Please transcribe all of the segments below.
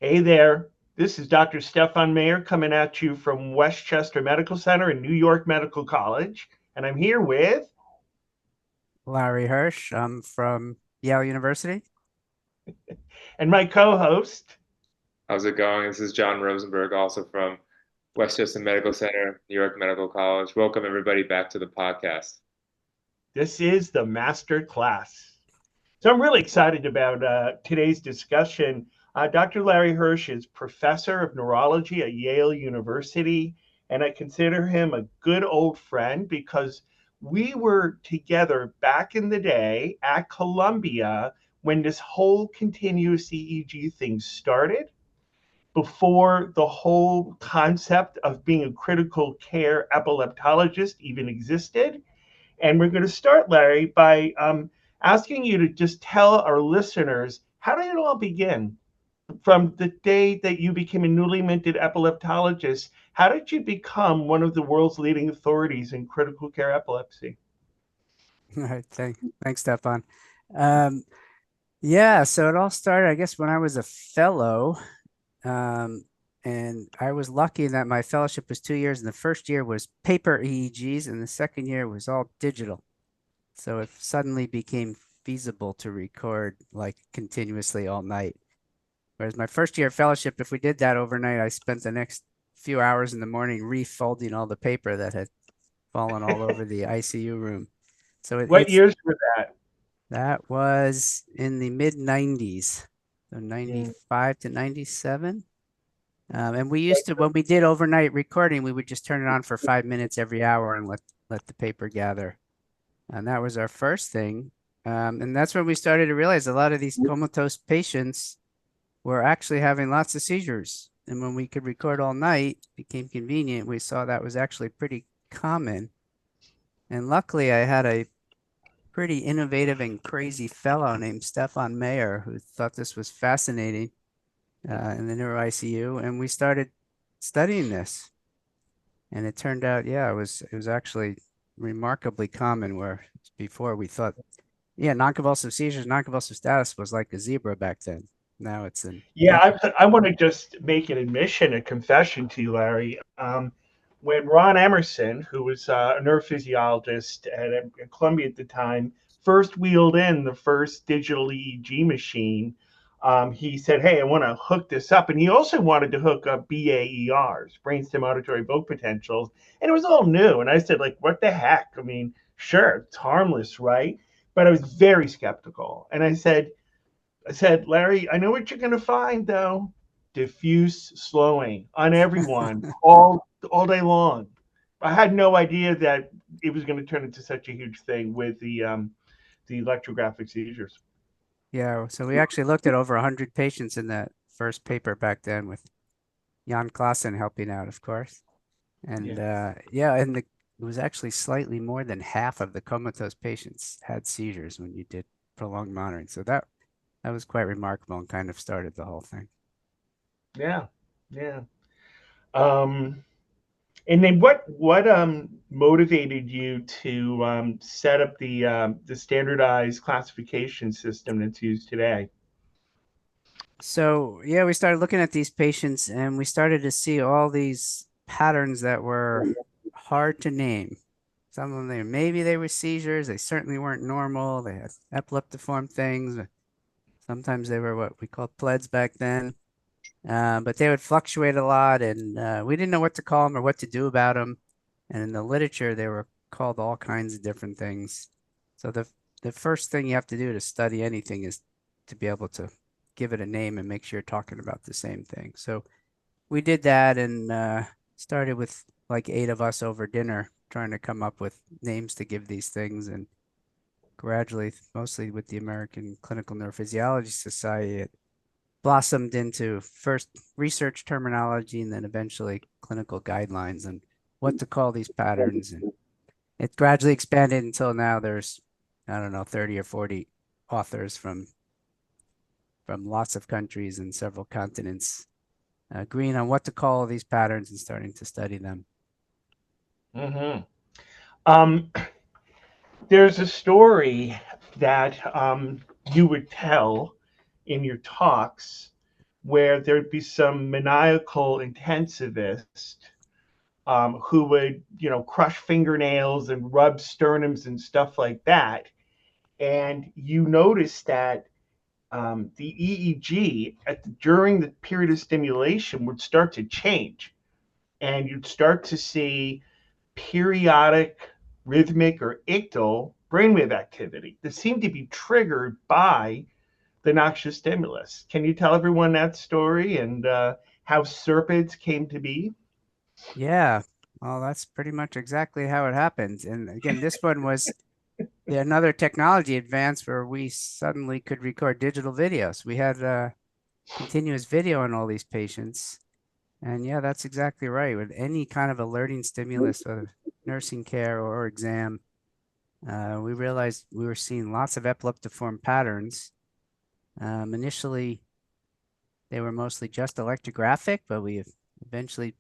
Hey there, this is Dr. Stephan Mayer coming at you from Westchester Medical Center and New York Medical College. And I'm here with, Larry Hirsch. I'm from Yale University. and my co host. How's it going? This is John Rosenberg, also from Westchester Medical Center, New York Medical College. Welcome everybody back to the podcast. This is the MasterClass. So I'm really excited about today's discussion. Dr. Larry Hirsch is professor of neurology at Yale University, and I consider him a good old friend because we were together back in the day at Columbia when this whole continuous EEG thing started, before the whole concept of being a critical care epileptologist even existed. And we're going to start, Larry, by asking you to just tell our listeners, how did it all begin? From the day that you became a newly minted epileptologist, how did you become one of the world's leading authorities in critical care epilepsy? All right, thanks, Stefan. Um, yeah, so it all started, I guess, when I was a fellow. Um, and I was lucky that my fellowship was 2 years, and the first year was paper EEGs, and the second year was all digital. So it suddenly became feasible to record like continuously all night. Whereas my first year fellowship, if we did that overnight, I spent the next few hours in the morning refolding all the paper that had fallen all over the ICU room. So What it's years were that? that was in the mid 90s, so Mm. 95 to 97. And we used to, when we did overnight recording, we would just turn it on for 5 minutes every hour and let the paper gather. And that was our first thing. And that's when we started to realize a lot of these comatose patients were actually having lots of seizures. And when we could record all night, it became convenient. We saw that was actually pretty common. And luckily, I had a pretty innovative and crazy fellow named Stephan Mayer who thought this was fascinating in the neuro ICU. And we started studying this. And it turned out, yeah, it was actually remarkably common where before we thought, yeah, non-convulsive seizures, non-convulsive status was like a zebra back then. Now it's an Yeah, epidemic. I want to just make an admission, a confession to you, Larry. When Ron Emerson, who was a neurophysiologist at Columbia at the time, first wheeled in the first digital EEG machine, he said, "Hey, I want to hook this up," and he also wanted to hook up BAERs, brainstem auditory evoked potentials, and it was all new. And I said, like, what the heck? I mean, sure, it's harmless, right? But I was very skeptical, and I said, Larry, I know what you're going to find though. Diffuse slowing on everyone all day long. I had no idea that it was going to turn into such a huge thing with the electrographic seizures. Yeah, so we actually looked at over 100 patients in that first paper back then with Jan Klassen helping out, of course. And Yeah. yeah, and it was actually slightly more than half of the comatose patients had seizures when you did prolonged monitoring. So that was quite remarkable and kind of started the whole thing. Yeah. Yeah. Um, and then what motivated you to set up the standardized classification system that's used today? So yeah, we started looking at these patients and we started to see all these patterns that were hard to name. Some of them, maybe they were seizures. They certainly weren't normal. They had epileptiform things. Sometimes they were what we called pleds back then. But they would fluctuate a lot, and we didn't know what to call them or what to do about them. And in the literature, they were called all kinds of different things. So the first thing you have to do to study anything is to be able to give it a name and make sure you're talking about the same thing. So we did that and started with like 8 of us over dinner trying to come up with names to give these things. And gradually, mostly with the American Clinical Neurophysiology Society, it blossomed into first research terminology and then eventually clinical guidelines and what to call these patterns. And it gradually expanded until now there's, I don't know, 30 or 40 authors from lots of countries and several continents agreeing on what to call these patterns and starting to study them. Hmm. Um, there's a story that you would tell in your talks where there'd be some maniacal intensivist who would, crush fingernails and rub sternums and stuff like that. And you notice that the EEG during the period of stimulation would start to change, and you'd start to see periodic rhythmic or ictal brainwave activity that seemed to be triggered by the noxious stimulus. Can you tell everyone that story and how serpids came to be? Yeah, well, that's pretty much exactly how it happened. And again, this one was another technology advance where we suddenly could record digital videos. We had continuous video on all these patients. And yeah, that's exactly right. With any kind of alerting stimulus, whether nursing care or exam, we realized we were seeing lots of epileptiform patterns. Initially, they were mostly just electrographic, but we eventually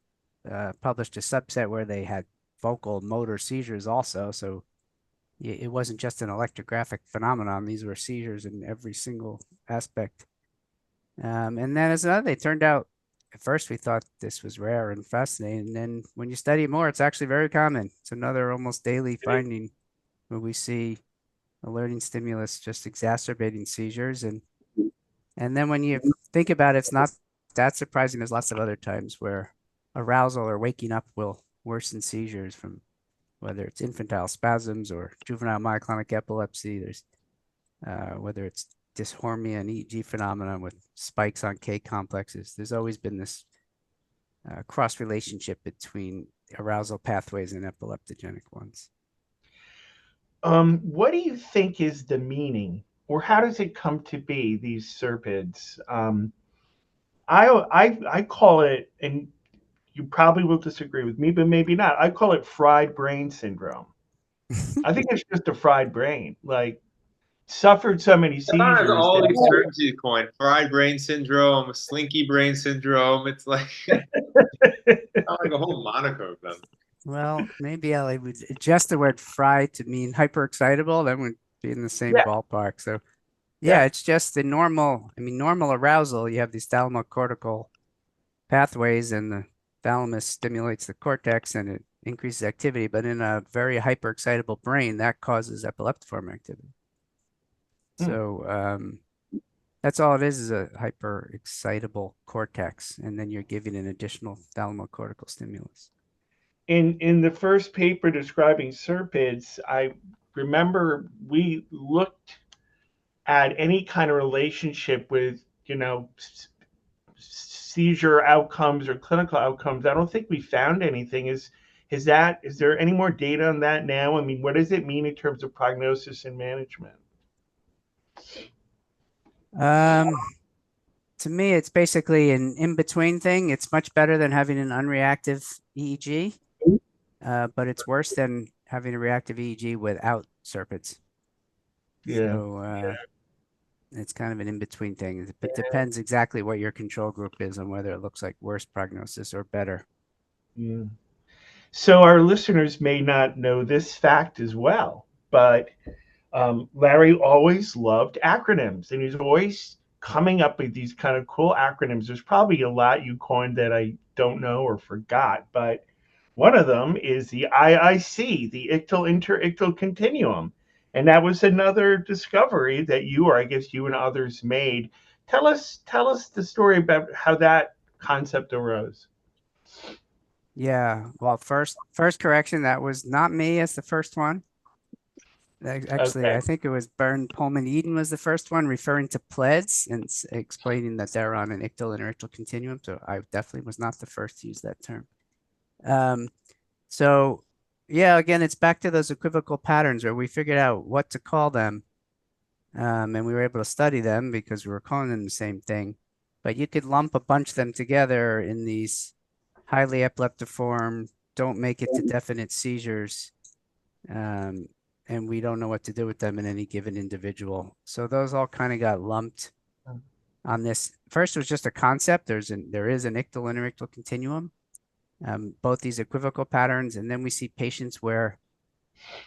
published a subset where they had vocal motor seizures also. So it wasn't just an electrographic phenomenon. These were seizures in every single aspect. And then as another, it turned out at first we thought this was rare and fascinating. And then when you study more, it's actually very common. It's another almost daily finding where we see alerting stimulus just exacerbating seizures. And then when you think about it, it's not that surprising. There's lots of other times where arousal or waking up will worsen seizures, from whether it's infantile spasms or juvenile myoclonic epilepsy. There's whether it's dysharmia and EEG phenomenon with spikes on K complexes. There's always been this cross relationship between arousal pathways and epileptogenic ones. What do you think is the meaning, or how does it come to be, these serpids? I call it, and you probably will disagree with me, but maybe not. I call it fried brain syndrome. I think it's just a fried brain, like suffered so many Stephan has seizures all that, these terms you coined: fried brain syndrome, slinky brain syndrome. It's like like a whole moniker of them. Well, maybe I would adjust the word fried to mean hyperexcitable. That would be in the same yeah, ballpark. So yeah. it's just the normal, normal arousal. You have these thalamocortical pathways, and the thalamus stimulates the cortex and it increases activity. But in a very hyperexcitable brain, that causes epileptiform activity. So that's all it is a hyperexcitable cortex. And then you're giving an additional thalamocortical stimulus. In the first paper describing serpids, I remember we looked at any kind of relationship with, seizure outcomes or clinical outcomes. I don't think we found anything. Is there any more data on that now? I mean, what does it mean in terms of prognosis and management? To me, it's basically an in-between thing. It's much better than having an unreactive EEG, but it's worse than having a reactive EEG without serpids. Yeah. So it's kind of an in-between thing. It depends exactly what your control group is and whether it looks like worse prognosis or better. Yeah. So our listeners may not know this fact as well, but Larry always loved acronyms, and he's always coming up with these kind of cool acronyms. There's probably a lot you coined that I don't know or forgot, but one of them is the IIC, the ictal interictal continuum. And that was another discovery that you, or I guess you and others, made. Tell us the story about how that concept arose. Yeah, well, first correction, that was not me as the first one. Actually, Okay. I think it was Bern Pullman Eden was the first one, referring to pleds and explaining that they're on an ictal interictal continuum. So I definitely was not the first to use that term. So yeah, again, it's back to those equivocal patterns where we figured out what to call them. And we were able to study them because we were calling them the same thing. But you could lump a bunch of them together in these highly epileptiform, don't make it to definite seizures. And we don't know what to do with them in any given individual. So those all kind of got lumped on this. First, it was just a concept. There is an ictal interictal continuum, both these equivocal patterns. And then we see patients where,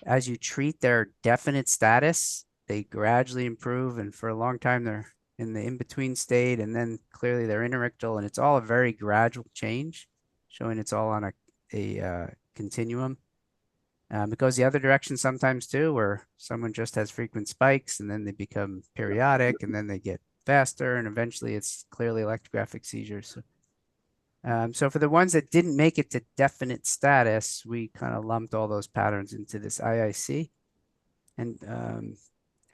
as you treat their definite status, they gradually improve. And for a long time, they're in the in-between state, and then clearly they're interictal, and it's all a very gradual change, showing it's all on a continuum. It goes the other direction sometimes too, where someone just has frequent spikes and then they become periodic and then they get faster, and eventually it's clearly electrographic seizures. So for the ones that didn't make it to definite status, we kind of lumped all those patterns into this IIC. And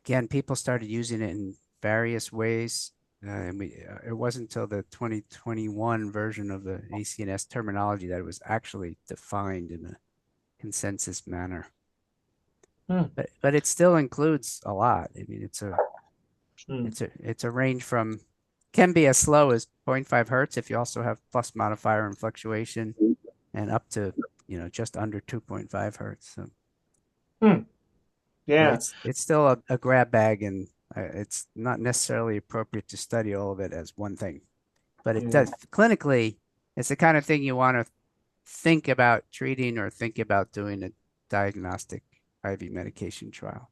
again, people started using it in various ways. And it wasn't until the 2021 version of the ACNS terminology that it was actually defined in a consensus manner. But it still includes a lot. I mean, it's a range from, can be as slow as 0.5 hertz if you also have plus modifier and fluctuation, and up to, just under 2.5 hertz. So. Yeah, it's still a grab bag, and it's not necessarily appropriate to study all of it as one thing. But it does clinically, it's the kind of thing you want to think about treating or think about doing a diagnostic IV medication trial.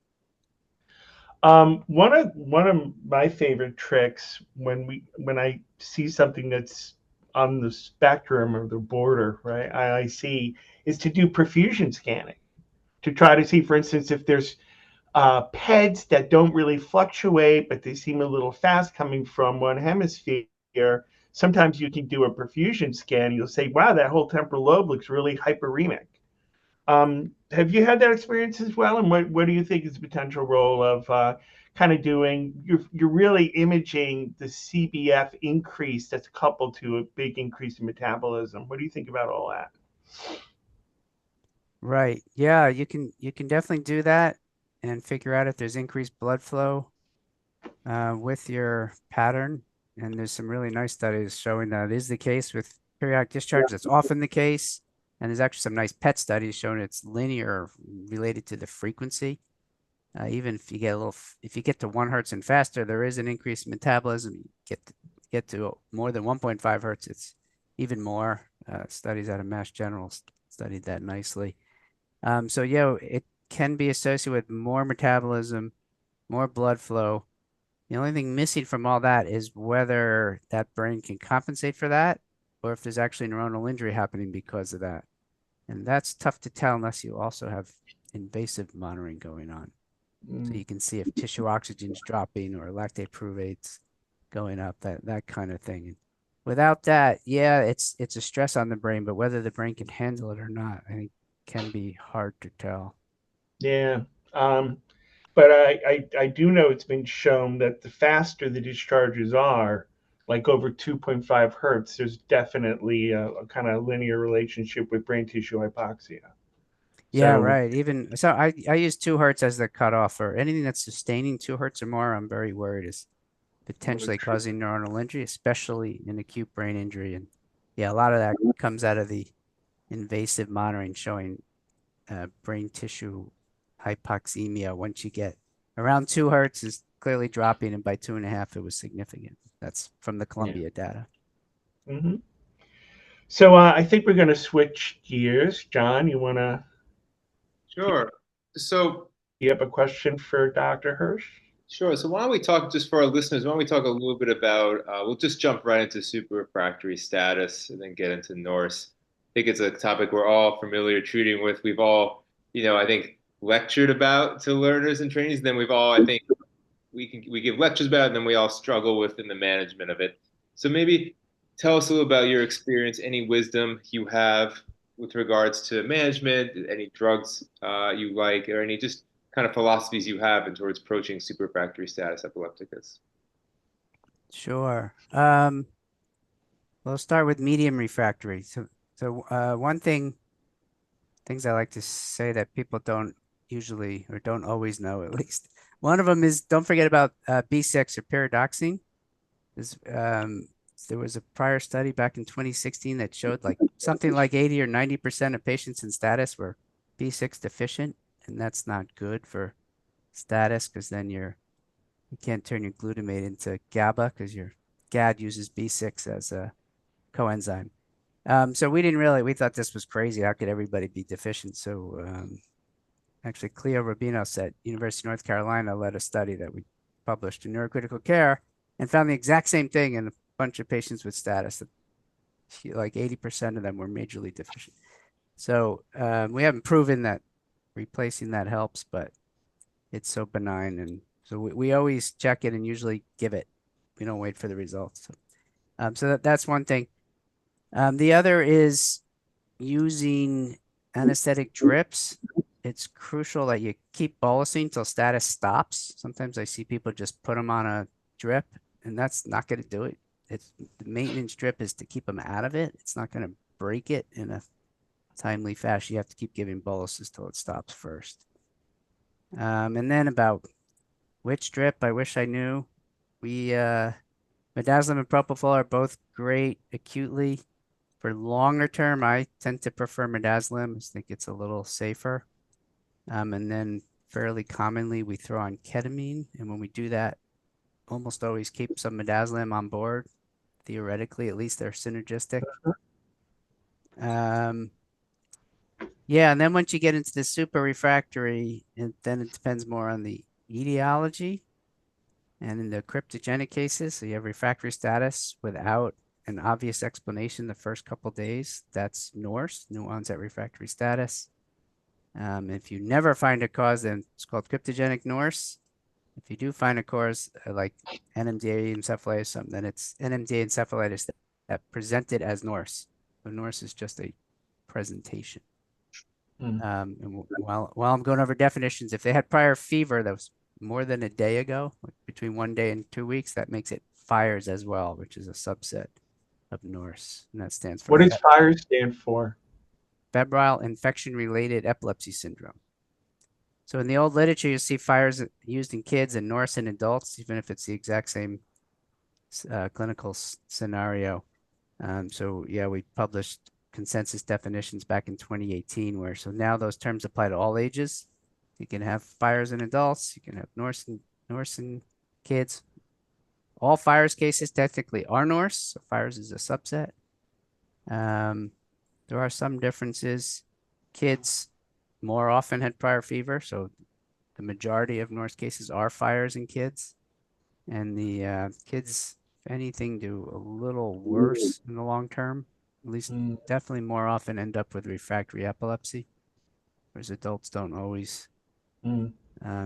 One of my favorite tricks when I see something that's on the spectrum or the border, right, IIC, is to do perfusion scanning to try to see, for instance, if there's PEDs that don't really fluctuate, but they seem a little fast coming from one hemisphere. Sometimes you can do a perfusion scan. You'll say, wow, that whole temporal lobe looks really hyperemic. Have you had that experience as well? And what do you think is the potential role of kind of doing, you're really imaging the CBF increase that's coupled to a big increase in metabolism? What do you think about all that? Right. Yeah, you can definitely do that and figure out if there's increased blood flow with your pattern. And there's some really nice studies showing that is the case with periodic discharge. That's often the case. And there's actually some nice PET studies showing it's linear related to the frequency. Even if you get to 1 hertz and faster, there is an increase in metabolism. You get to more than 1.5 hertz, it's even more. Studies out of Mass General studied that nicely. So yeah, it can be associated with more metabolism, more blood flow. The only thing missing from all that is whether that brain can compensate for that, or if there's actually neuronal injury happening because of that. And that's tough to tell unless you also have invasive monitoring going on. So you can see if tissue oxygen's dropping or lactate pruvate's going up, that kind of thing. And without that, yeah, it's a stress on the brain, but whether the brain can handle it or not, I think can be hard to tell. Yeah. But I do know it's been shown that the faster the discharges are, like over 2.5 hertz, there's definitely a kind of linear relationship with brain tissue hypoxia. Yeah, right. Even so, I use 2 hertz as the cutoff for anything that's sustaining 2 hertz or more. I'm very worried is potentially causing neuronal injury, especially in acute brain injury. And yeah, a lot of that comes out of the invasive monitoring showing brain tissue hypoxemia. Once you get around 2 hertz is clearly dropping, and by 2.5 it was significant. That's from the Columbia data. Mm-hmm. So I think we're going to switch gears. John, you want to? Sure. So you have a question for Dr. Hirsch? Sure. So why don't we talk, just for our listeners, why don't we talk a little bit about, we'll just jump right into superrefractory status and then get into Norse. I think it's a topic we're all familiar treating with. We've all, I think lectured about to learners and trainees. And then we've all, I think we give lectures about it, and then we all struggle within the management of it. So maybe tell us a little about your experience, any wisdom you have with regards to management, any drugs you like, or any just kind of philosophies you have in towards approaching superrefractory status epilepticus. Sure. We'll start with medium refractory. So one things I like to say that people don't usually or don't always know, at least. One of them is don't forget about B6 or pyridoxine. There was a prior study back in 2016 that showed like something like 80 or 90% of patients in status were B6 deficient, and that's not good for status because then you can't turn your glutamate into GABA because your GAD uses B6 as a coenzyme. So we thought this was crazy. How could everybody be deficient? So actually Cleo Rabinos at University of North Carolina led a study that we published in Neurocritical Care and found the exact same thing in a bunch of patients with status. Like 80% of them were majorly deficient. So we haven't proven that replacing that helps, but it's so benign. And so we always check it and usually give it. We don't wait for the results. So that's one thing. The other is using anesthetic drips. It's crucial that you keep bolusing till status stops. Sometimes I see people just put them on a drip, and that's not going to do it. It's the maintenance drip is to keep them out of it. It's not going to break it in a timely fashion. You have to keep giving boluses till it stops first. And then about which drip, I wish I knew. Midazolam and propofol are both great acutely. For longer term, I tend to prefer midazolam. I think it's a little safer. And then fairly commonly we throw on ketamine. And when we do that, almost always keep some midazolam on board. Theoretically, at least they're synergistic. Yeah, and then once you get into the super refractory, then it depends more on the etiology. And in the cryptogenic cases, so you have refractory status without an obvious explanation the first couple days, that's NORSE, new onset refractory status. If you never find a cause, then it's called cryptogenic NORSE. If you do find a cause like NMDA encephalitis, something, then it's NMDA encephalitis that presented as NORSE. So NORSE is just a presentation. And while I'm going over definitions, if they had prior fever that was more than a day ago, like between 1 day and 2 weeks, that makes it FIRES as well, which is a subset of NORSE, and that stands for What does FIRES stand for? Febrile infection-related epilepsy syndrome. So in the old literature, you see FIRES used in kids and NORSE in adults, even if it's the exact same clinical scenario. So yeah, we published consensus definitions back in 2018, so now those terms apply to all ages. You can have FIRES in adults, you can have NORSE in kids. All FIRES cases technically are NORSE, so FIRES is a subset. There are some differences. Kids more often had prior fever, so the majority of NORSE cases are FIRES in kids. And the kids, if anything, do a little worse in the long term. At least definitely more often end up with refractory epilepsy, whereas adults don't always. In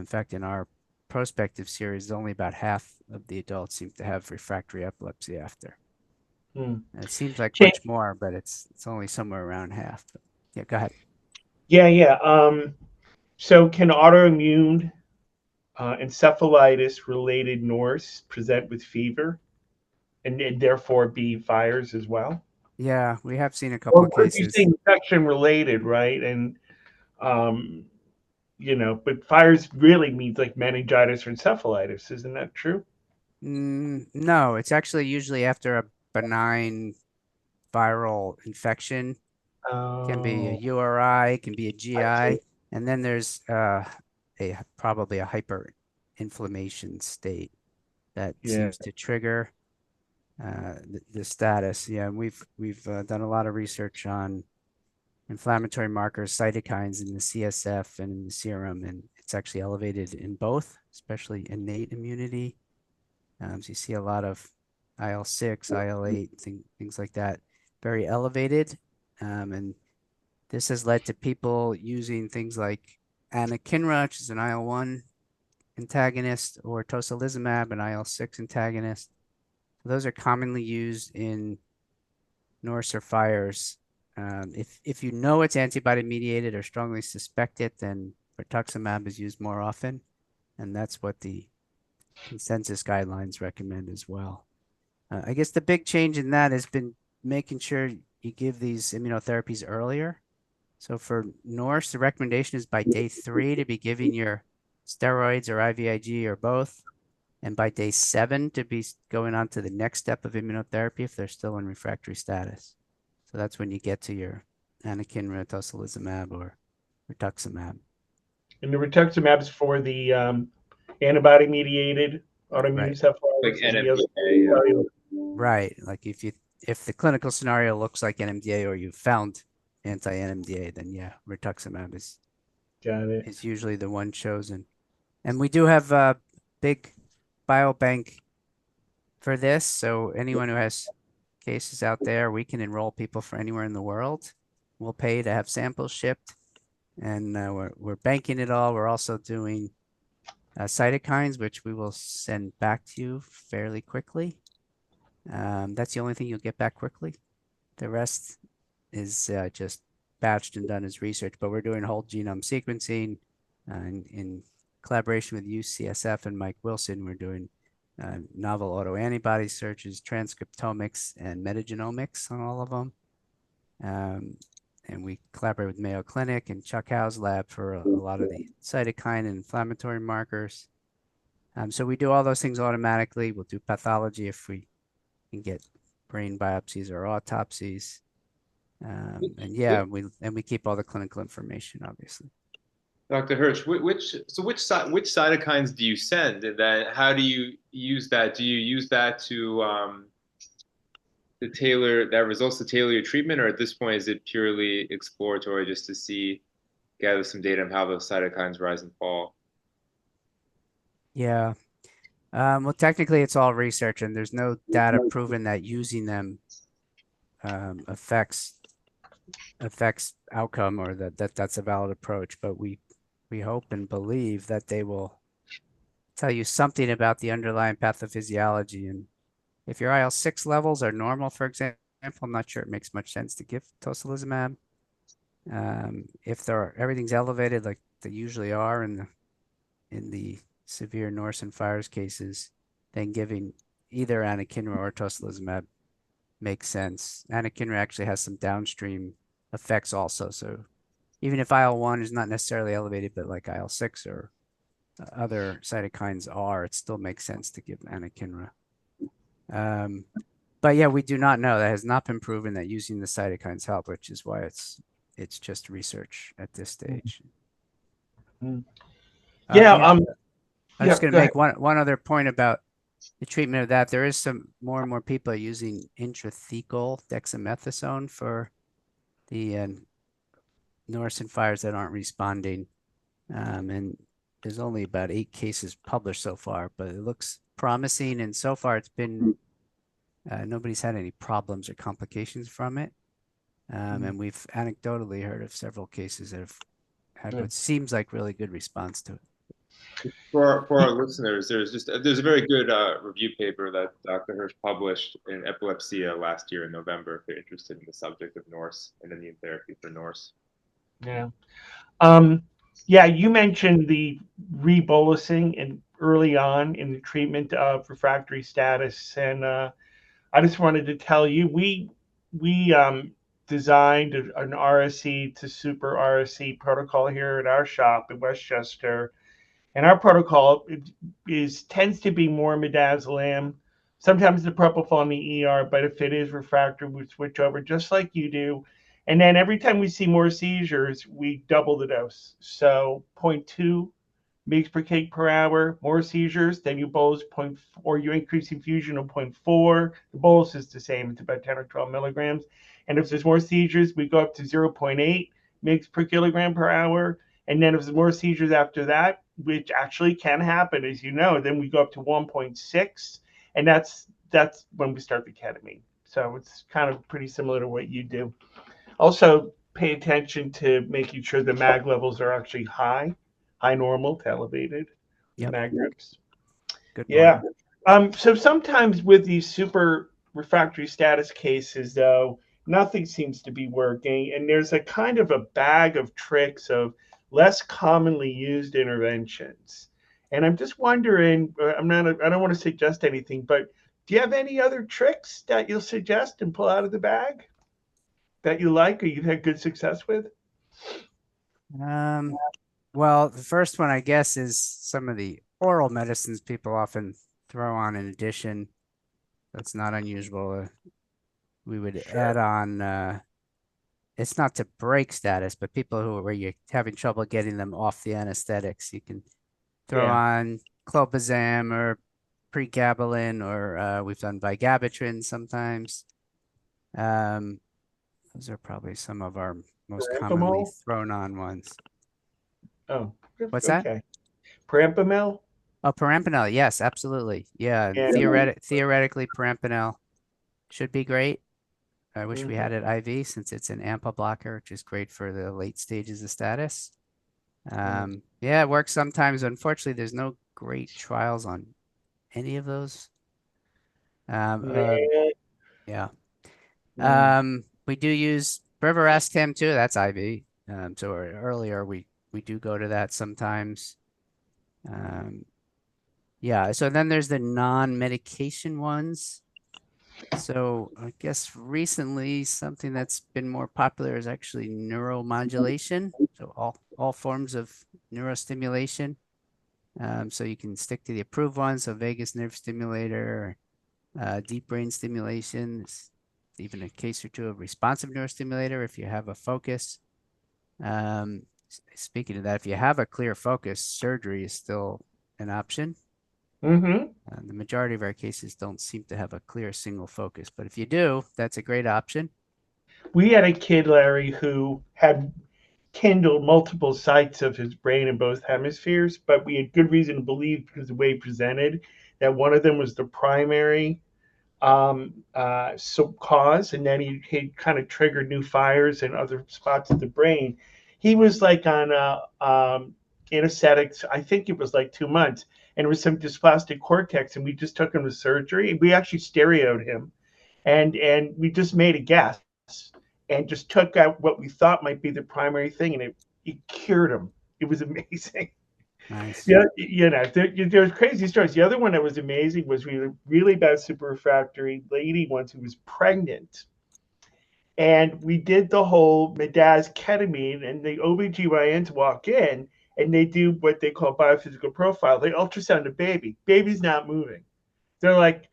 fact, in our prospective series, only about half of the adults seem to have refractory epilepsy after. It seems like much more, but it's only somewhere around half. But yeah, go ahead. Yeah. So can autoimmune encephalitis-related NORSE present with fever and therefore be FIRES as well? Yeah, we have seen a couple of cases. You say infection-related, right? And but FIRES really means like meningitis or encephalitis. Isn't that true? No, it's actually usually after a benign viral infection. Can be a URI, can be a GI, and then there's probably a hyperinflammation state that seems to trigger the status. Yeah, we've done a lot of research on inflammatory markers, cytokines in the CSF and in the serum, and it's actually elevated in both, especially innate immunity. So you see a lot of IL-6, IL-8, things like that, very elevated. And this has led to people using things like anakinra, which is an IL-1 antagonist, or tocilizumab, an IL-6 antagonist. Those are commonly used in NORSE or FIRES. If you know it's antibody mediated or strongly suspect it, then rituximab is used more often, and that's what the consensus guidelines recommend as well. I guess the big change in that has been making sure you give these immunotherapies earlier. So for NORSE, the recommendation is by day 3 to be giving your steroids or IVIG or both, and by day 7 to be going on to the next step of immunotherapy if they're still in refractory status. So that's when you get to your anakinra, tocilizumab, or rituximab. And the rituximab is for the antibody-mediated autoimmune encephalitis. Like NMDA. Right. Like if the clinical scenario looks like NMDA or you found anti-NMDA, then yeah, rituximab is usually the one chosen. And we do have a big biobank for this. So anyone who has cases out there, we can enroll people for anywhere in the world. We'll pay to have samples shipped, and we're banking it all. We're also doing cytokines, which we will send back to you fairly quickly. That's the only thing you'll get back quickly. The rest is just batched and done as research, but we're doing whole genome sequencing in collaboration with UCSF and Mike Wilson. We're doing novel autoantibody searches, transcriptomics, and metagenomics on all of them. And we collaborate with Mayo Clinic and Chuck Howe's lab for a lot of the cytokine and inflammatory markers. So we do all those things automatically. We'll do pathology if we can get brain biopsies or autopsies. And yeah, we keep all the clinical information, obviously. Dr. Hirsch, which cytokines do you send, and then how do you use that? Do you use that to tailor that results to tailor your treatment, or at this point is it purely exploratory just to gather some data on how those cytokines rise and fall? Yeah. Well, technically it's all research, and there's no data proven that using them affects outcome, or that's a valid approach. But we hope and believe that they will tell you something about the underlying pathophysiology. And if your IL-6 levels are normal, for example, I'm not sure it makes much sense to give tocilizumab. If everything's elevated like they usually are in the severe Norse and Fires cases, then giving either anakinra or tocilizumab makes sense. Anakinra actually has some downstream effects also. So even if IL-1 is not necessarily elevated, but like IL-6 or other cytokines are, it still makes sense to give anakinra. But yeah, we do not know. That has not been proven that using the cytokines help, which is why it's just research at this stage. Yeah. I'm just going to go make one other point about the treatment of that. There is some more and more people are using intrathecal dexamethasone for the Norse and Fires that aren't responding. And there's only about 8 cases published so far, but it looks promising. And so far it's been, nobody's had any problems or complications from it. And we've anecdotally heard of several cases that have had what seems like really good response to it. For our listeners, there's a very good review paper that Dr. Hirsch published in Epilepsia last year in November, if they're interested in the subject of Norse and immune therapy for Norse. Yeah. Yeah, you mentioned the rebolusing and early on in the treatment of refractory status, and I just wanted to tell you we designed an RSE to super RSE protocol here at our shop in Westchester, and our protocol tends to be more midazolam. Sometimes the propofol and the ER, but if it is refractory, we switch over just like you do. And then every time we see more seizures, we double the dose. So 0.2 mg per kg per hour, more seizures, then you bolus 0.4, or you increase infusion of 0.4. The bolus is the same, it's about 10 or 12 milligrams. And if there's more seizures, we go up to 0.8 mg per kilogram per hour. And then if there's more seizures after that, which actually can happen, as you know, then we go up to 1.6. And that's when we start the ketamine. So it's kind of pretty similar to what you do. Also, pay attention to making sure the MAG levels are actually high normal to elevated. Yep. MAG groups. Good Yeah. So sometimes with these super refractory status cases, though, nothing seems to be working, and there's a kind of a bag of tricks of less commonly used interventions. And I'm just wondering, I don't want to suggest anything, but do you have any other tricks that you'll suggest and pull out of the bag that you like or you've had good success with? Well, the first one, I guess, is some of the oral medicines people often throw on in addition. That's not unusual. We would add on, it's not to break status, but people where you're having trouble getting them off the anesthetics, you can throw on clobazam or pregabalin, or we've done vigabatrin sometimes. Those are probably some of our most commonly thrown on ones. Oh, what's okay. that? Perampamil? Oh, perampanel. Yes, absolutely. Yeah. Yeah. Theoretically, perampanel should be great. I wish we had Mhm. it IV since it's an AMPA blocker, which is great for the late stages of status. Yeah, it works sometimes. Unfortunately, there's no great trials on any of those. Yeah. Yeah. Mm. We do use Brivaracetam too. That's IV. So earlier we do go to that sometimes. Um, yeah. So then there's the non-medication ones. So I guess recently something that's been more popular is actually neuromodulation. So all forms of neurostimulation. So you can stick to the approved ones. So vagus nerve stimulator, deep brain stimulation, even a case or two of responsive neurostimulator if you have a focus. Speaking of that, if you have a clear focus, surgery is still an option. Mm-hmm. The majority of our cases don't seem to have a clear single focus, but if you do, that's a great option. We had a kid, Larry, who had kindled multiple sites of his brain in both hemispheres, but we had good reason to believe because of the way he presented that one of them was the primary cause, and then he kind of triggered new fires in other spots of the brain. He was like on anesthetics. I think it was like 2 months, and it was some dysplastic cortex, and we just took him to surgery. We actually stereoed him, and we just made a guess and just took out what we thought might be the primary thing, and it cured him. It was amazing. Nice. Yeah, there's crazy stories. The other one that was amazing was we had a really bad super refractory lady once who was pregnant. And we did the whole Medaz ketamine, and the OBGYNs walk in and they do what they call biophysical profile. They ultrasound the baby. Baby's not moving. They're like,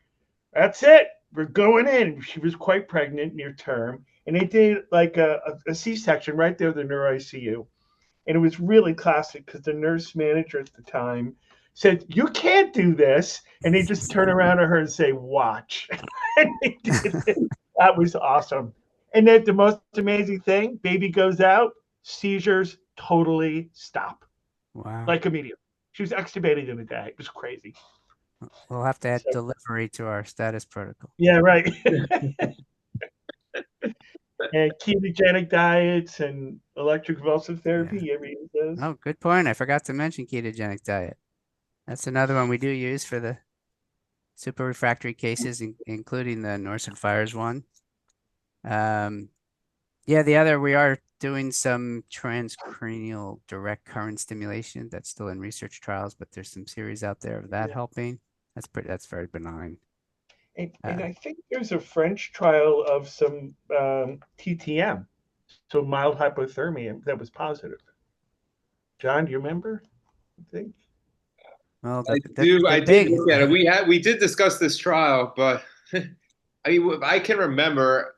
that's it. We're going in. She was quite pregnant, near term. And they did like a C-section right there in the neuro ICU. And it was really classic because the nurse manager at the time said, "You can't do this." And they just turn around to her and say, "Watch." And they did it. That was awesome. And then the most amazing thing, baby goes out, seizures totally stop, Wow. like immediately. She was extubated in a day. It was crazy. We'll have to add So, delivery to our status protocol. yeah, right. And ketogenic diets and electroconvulsive therapy. Yeah. You ever use those? Oh, good point. I forgot to mention ketogenic diet. That's another one we do use for the super refractory cases, including the Norsen Fires one. Yeah, the other, we are doing some transcranial direct current stimulation. That's still in research trials, but there's some series out there of that helping. That's very benign. And I think there's a French trial of some TTM, so mild hypothermia, that was positive. John, do you remember? I think. Well, I do. the I did big, look at it. We did discuss this trial, but I can remember.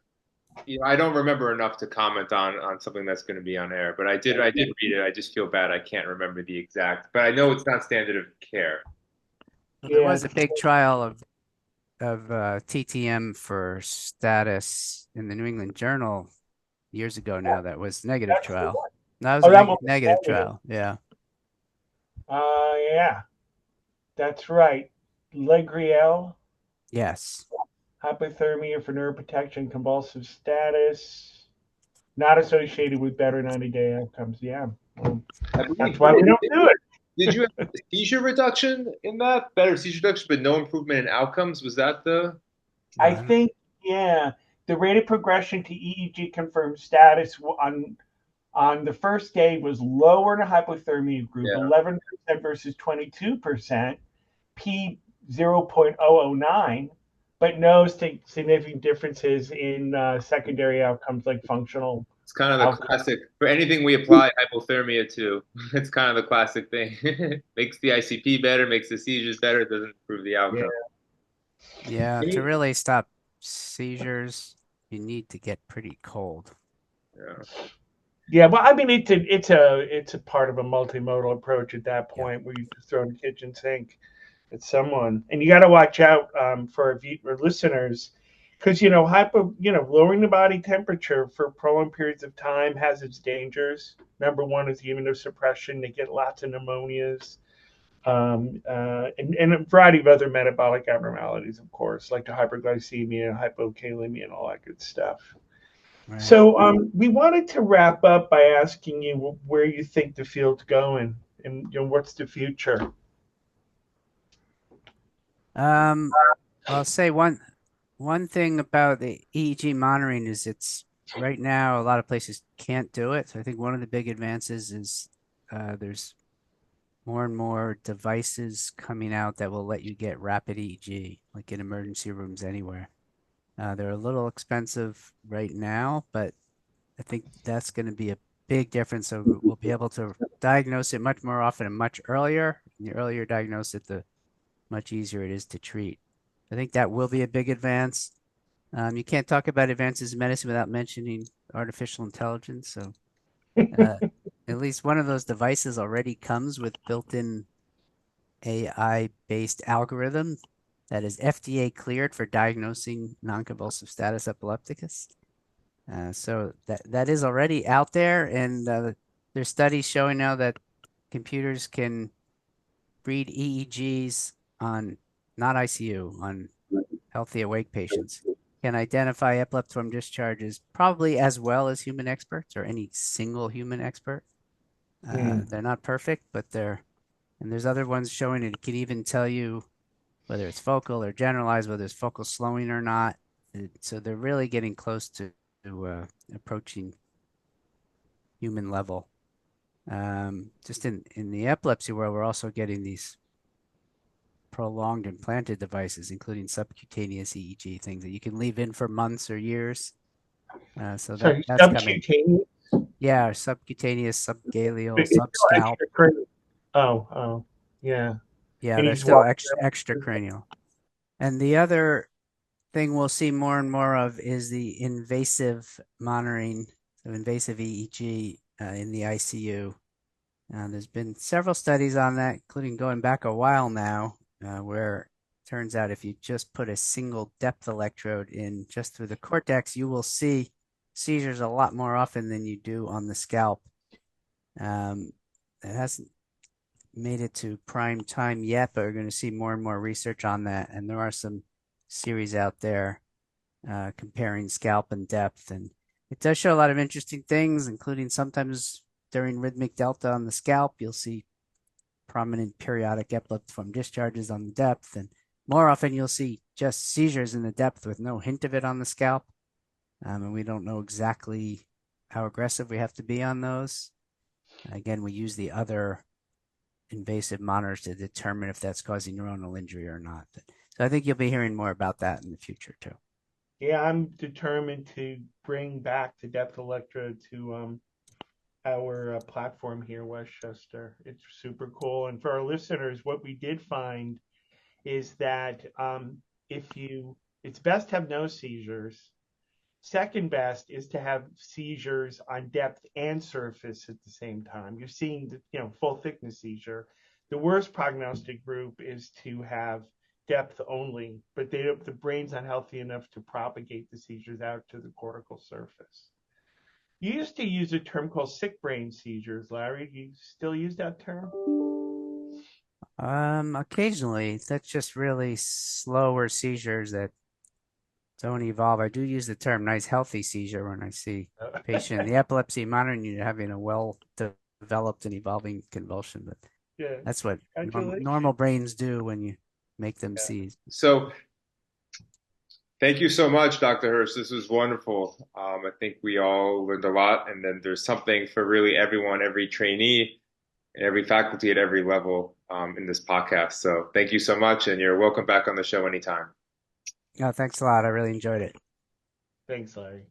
I don't remember enough to comment on something that's going to be on air. But I did read it. I just feel bad. I can't remember the exact. But I know it's not standard of care. there Yeah. was a big trial of TTM for status in the New England Journal years ago now. That was negative That's the trial. one. That was Oh, a that one was negative negative. trial. Yeah. Yeah, that's right. Legriel, Yes. hypothermia for neuroprotection, convulsive status, not associated with better 90-day outcomes. Yeah. Well, I that's believe. why we don't do it. Did you have seizure reduction in that? Better seizure reduction, but no improvement in outcomes. Was that the? I think, yeah, the rate of progression to EEG confirmed status on the first day was lower in a hypothermia group, Yeah. 11% versus 22%, P 0.009, but no significant differences in secondary outcomes like functional It's kind of the outcomes. classic for anything we apply hypothermia to. It's kind of the classic thing. Makes the ICP better, makes the seizures better, doesn't improve the Yeah. outcome. Yeah. To really stop seizures, you need to get pretty cold. Yeah. Yeah, well, I mean, it's a part of a multimodal approach at that Yeah. point where you just throw in the kitchen sink at someone, and you got to watch out for our listeners, because lowering the body temperature for prolonged periods of time has its dangers. Number one is the immunosuppression; they get lots of pneumonias. and a variety of other metabolic abnormalities, of course, like the hyperglycemia, hypokalemia, and all that good stuff. Right. So we wanted to wrap up by asking you where you think the field's going, and what's the future. I'll say one thing about the EEG monitoring is it's right now a lot of places can't do it. So I think one of the big advances is there's more and more devices coming out that will let you get rapid EEG, like in emergency rooms anywhere. They're a little expensive right now, but I think that's going to be a big difference. So we'll be able to diagnose it much more often and much earlier. And the earlier you diagnose it, the much easier it is to treat. I think that will be a big advance. You can't talk about advances in medicine without mentioning artificial intelligence. So at least one of those devices already comes with built-in AI-based algorithm that is FDA cleared for diagnosing non-convulsive status epilepticus. So that is already out there, and there's studies showing now that computers can read EEGs on not ICU, on healthy awake patients, can identify epileptiform discharges probably as well as human experts or any single human expert. They're not perfect, but and there's other ones showing it can even tell you whether it's focal or generalized, whether it's focal slowing or not. So they're really getting close to approaching human level. Just in the epilepsy world, we're also getting these prolonged implanted devices, including subcutaneous EEG things that you can leave in for months or years. So Sorry, that's coming. subcutaneous? Yeah, subcutaneous, subgaleal, It's still subscalp. extracranial. Oh, yeah. Yeah, And they're he's still walking extracranial. And the other thing we'll see more and more of is the invasive monitoring of invasive EEG in the ICU. There's been several studies on that, including going back a while now, where it turns out if you just put a single depth electrode in just through the cortex, you will see seizures a lot more often than you do on the scalp. It hasn't made it to prime time yet, but we're going to see more and more research on that. And there are some series out there comparing scalp and depth. And it does show a lot of interesting things, including sometimes during rhythmic delta on the scalp, you'll see prominent periodic epileptiform discharges on the depth. And more often, you'll see just seizures in the depth with no hint of it on the scalp. And we don't know exactly how aggressive we have to be on those. Again, we use the other invasive monitors to determine if that's causing neuronal injury or not. So I think you'll be hearing more about that in the future too. Yeah, I'm determined to bring back the depth electrode to our platform here, Westchester. It's super cool. And for our listeners, what we did find is that it's best to have no seizures. Second best is to have seizures on depth and surface at the same time. You're seeing the full thickness seizure. The worst prognostic group is to have depth only, but the brain's not healthy enough to propagate the seizures out to the cortical surface. You used to use a term called sick brain seizures, Larry. Do you still use that term? Occasionally, that's just really slower seizures that don't evolve. I do use the term nice healthy seizure when I see a patient in the epilepsy monitoring you having a well developed and evolving convulsion, but Yeah. that's what normal brains do when you make them seize. So thank you so much, Dr. Hirsch. This was wonderful. I think we all learned a lot, and then there's something for really everyone, every trainee, and every faculty at every level in this podcast. So thank you so much, and you're welcome back on the show anytime. No, thanks a lot. I really enjoyed it. Thanks, Larry.